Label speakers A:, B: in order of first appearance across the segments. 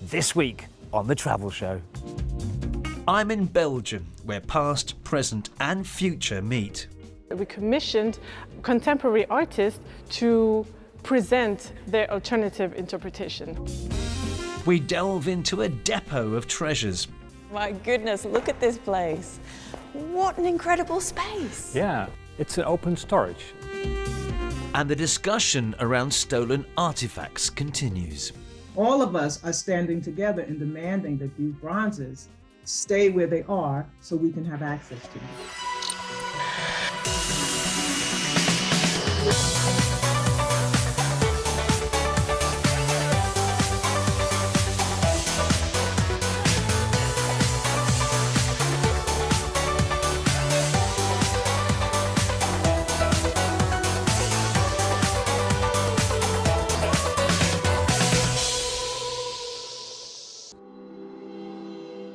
A: this week on The Travel Show. I'm in Belgium, where past, present and future meet.
B: We commissioned contemporary artists to present their alternative interpretation.
A: We delve into a depot of treasures.
C: My goodness, look at this place. What an incredible space.
D: Yeah, it's an open storage.
A: And the discussion around stolen artifacts continues.
E: All of us are standing together and demanding that these bronzes stay where they are so we can have access to them.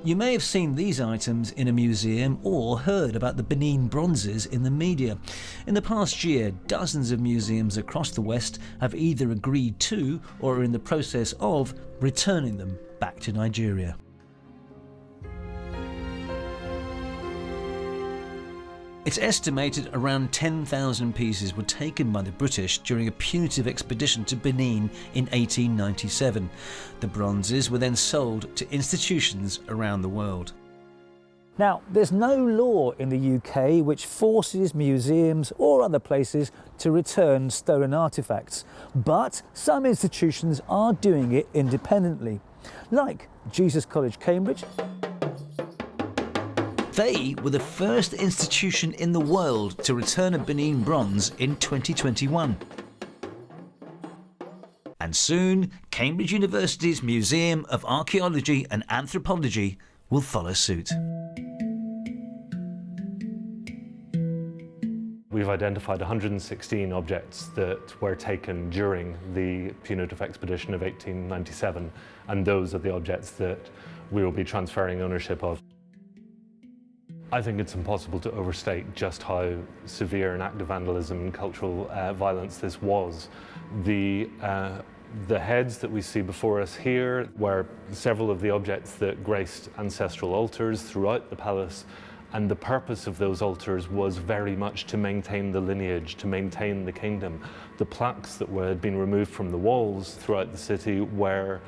A: You may have seen these items in a museum or heard about the Benin Bronzes in the media. In the past year, dozens of museums across the West have either agreed to or are in the process of returning them back to Nigeria. It's estimated around 10,000 pieces were taken by the British during a punitive expedition to Benin in 1897. The bronzes were then sold to institutions around the world.
F: Now, there's no law in the UK which forces museums or other places to return stolen artefacts, but some institutions are doing it independently, like Jesus College, Cambridge.
A: They were the first institution in the world to return a Benin bronze in 2021. And soon, Cambridge University's Museum of Archaeology and Anthropology will follow suit.
G: We've identified 116 objects that were taken during the punitive expedition of 1897, and those are the objects that we will be transferring ownership of. I think it's impossible to overstate just how severe an act of vandalism and cultural violence this was. The heads that we see before us here were several of the objects that graced ancestral altars throughout the palace, and the purpose of those altars was very much to maintain the lineage, to maintain the kingdom. The plaques that had been removed from the walls throughout the city were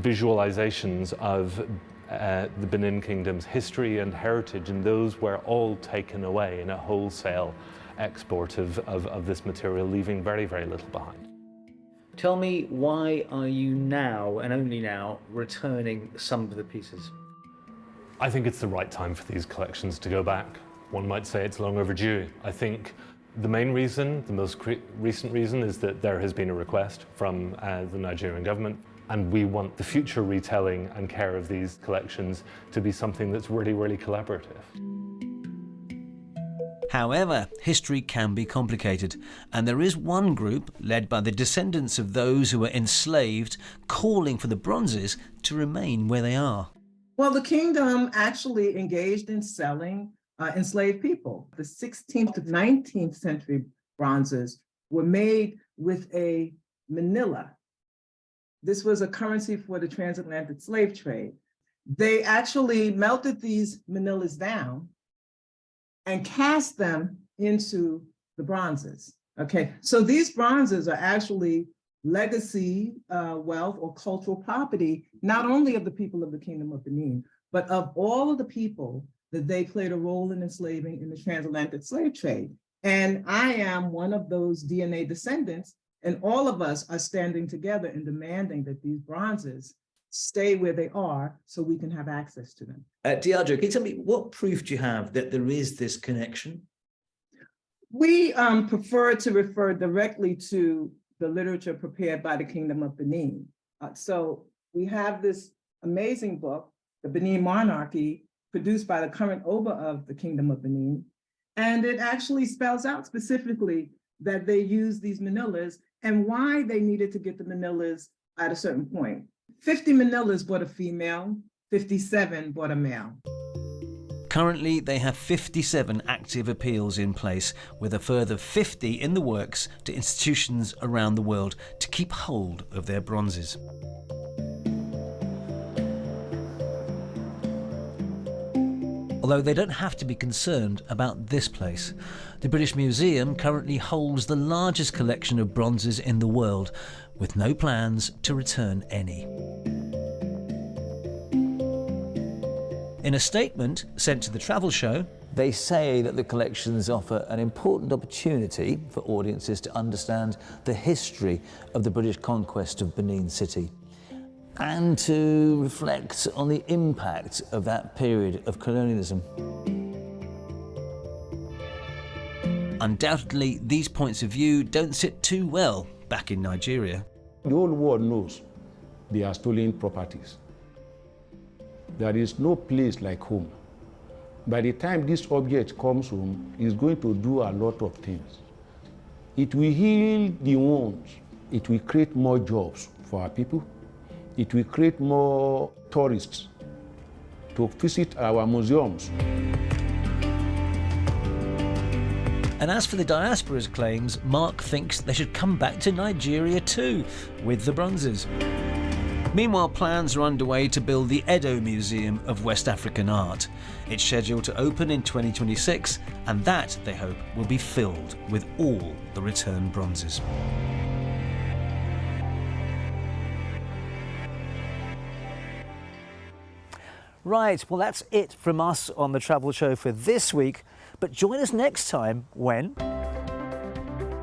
G: visualizations of the Benin Kingdom's history and heritage, and those were all taken away in a wholesale export of this material, leaving very, very little behind.
F: Tell me, why are you now, and only now, returning some of the pieces?
G: I think it's the right time for these collections to go back. One might say it's long overdue. I think the main reason, the most recent reason, is that there has been a request from the Nigerian government, and we want the future retelling and care of these collections to be something that's really, really collaborative.
A: However, history can be complicated, and there is one group, led by the descendants of those who were enslaved, calling for the bronzes to remain where they are.
E: Well, the kingdom actually engaged in selling enslaved people. The 16th to 19th century bronzes were made with a manila. This was a currency for the transatlantic slave trade. They actually melted these manillas down and cast them into the bronzes. Okay, so these bronzes are actually legacy wealth or cultural property, not only of the people of the Kingdom of Benin, but of all of the people that they played a role in enslaving in the transatlantic slave trade. And I am one of those DNA descendants, and all of us are standing together and demanding that these bronzes stay where they are so we can have access to them.
A: Deadria, can you tell me, what proof do you have that there is this connection?
E: We prefer to refer directly to the literature prepared by the Kingdom of Benin. So we have this amazing book, The Benin Monarchy, produced by the current Oba of the Kingdom of Benin. And it actually spells out specifically that they use these manillas and why they needed to get the manillas at a certain point. 50 manillas bought a female, 57 bought a male.
A: Currently, they have 57 active appeals in place, with a further 50 in the works to institutions around the world to keep hold of their bronzes. although they don't have to be concerned about this place. The British Museum currently holds the largest collection of bronzes in the world, with no plans to return any. In a statement sent to the travel show,
F: they say that the collections offer an important opportunity for audiences to understand the history of the British conquest of Benin City and to reflect on the impact of that period of colonialism.
A: Undoubtedly, these points of view don't sit too well back in Nigeria.
H: The whole world knows they are stolen properties. There is no place like home. By the time this object comes home, it's going to do a lot of things. It will heal the wounds. It will create more jobs for our people. It will create more tourists to visit our museums.
A: And as for the diaspora's claims, Mark thinks they should come back to Nigeria too, with the bronzes. Meanwhile, plans are underway to build the Edo Museum of West African Art. It's scheduled to open in 2026, and that, they hope, will be filled with all the returned bronzes.
F: Right, well that's it from us on the Travel Show for this week, but join us next time when...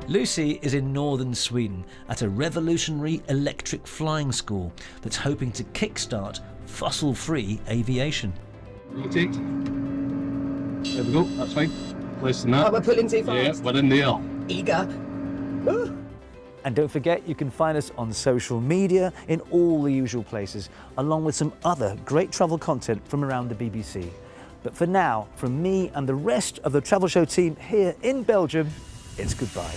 A: Lucy is in northern Sweden at a revolutionary electric flying school that's hoping to kickstart fossil-free aviation.
I: Rotate. There we go, that's fine. Listen that.
J: Oh, we're pulling too fast.
I: Yeah, we're in there.
J: Eager.
F: And don't forget, you can find us on social media in all the usual places, along with some other great travel content from around the BBC. But for now, from me and the rest of the Travel Show team here in Belgium, it's goodbye.